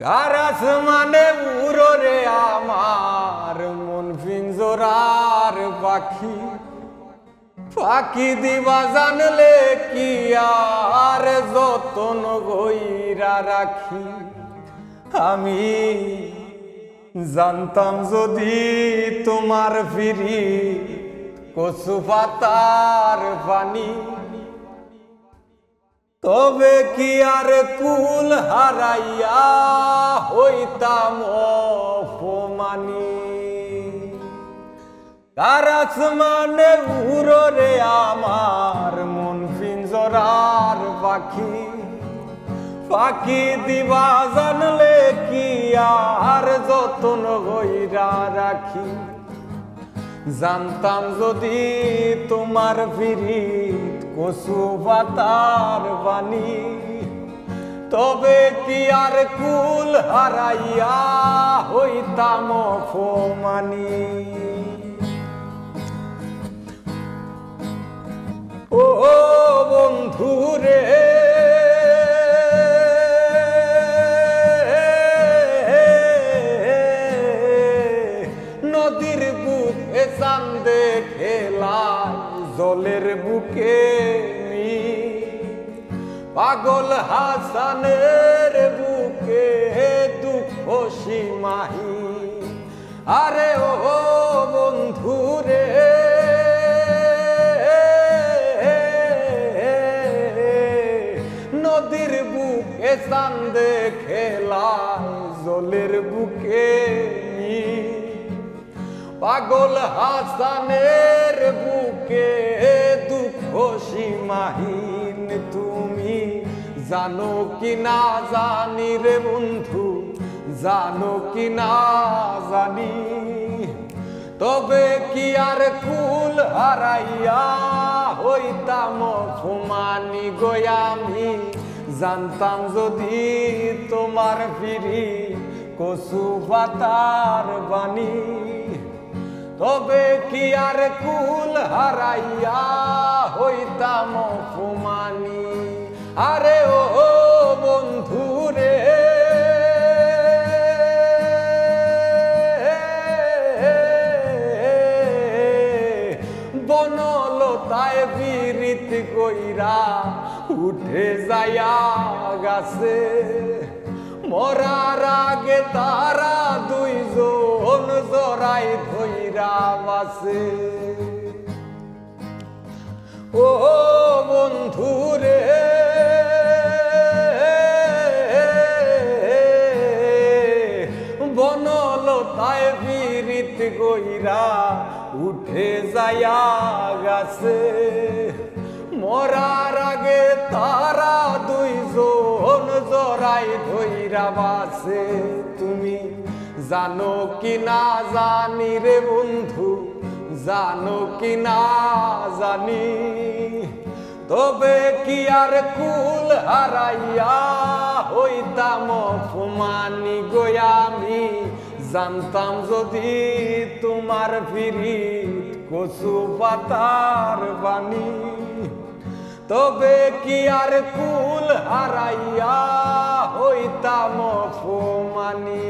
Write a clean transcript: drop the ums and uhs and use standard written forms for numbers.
কার আসমানে উড়ো রে আমার মন পিঞ্জরার পাখি পাখি দিবা জানলে কি আর যতন গইরা রাখি। আমি জানতাম যদি তোমার ফিরি কচু পাতার পানি, তবে কি আর কুল হারাইয়া হইতাম অপমানি। কার আসমানে উড়ো রে আমার মন পিঞ্জরার পাখি পাখি দিবা জানলে কি আর যতন গইরা রাখি। জানতাম যদি তোমার ফিরিত কচু পাতার পানি, তবে কি আর কুল হারাইয়া হইতাম অপমানি। ও বন্ধুরে নদীর বুকে চান্দে খেলায় জলের বুকে পাগল হাসানের বুকে দুঃখ সীমাহি। আরে ও বন্ধুরে নদীর বুকে চান্দে খেলায় জলের বুকে পাগল হাসানের বুকে দুঃখ সীমাহীন। তুমি জানো কি না জানি রে বন্ধু, জানো কি না জানি, তবে কি আর কুল হারাইয়া হইতাম অপমানি গয়ামি। জানতাম যদি তোমার ফিরি কচু পাতার বাণী, তবে কি আর কুল হারাইয়া হইতাম অপমানি। আরে ও বন্ধুরে বনলতায় বিরিত কইরা উঠে যায়া গাছে, মরার আগে তারা দুইজন জড়াই ধইরা বাসে। ও বন্ধুরে বনলতায় বিরিত কইরা উঠে যায়া গাছে, মরার আগে তারা দুইজন জড়াই ধইরা বাসে। তুমি জানো কি না জানি রে বন্ধু, জানো কি না জানি, তবে কি আর কুল হারাইয়া হইতাম অপমানি গয়ামি। জানতাম যদি তোমার ফিরি কচু পাতার বাণী, তবে কি আর কুল হারাইয়া হইতাম অপমানি।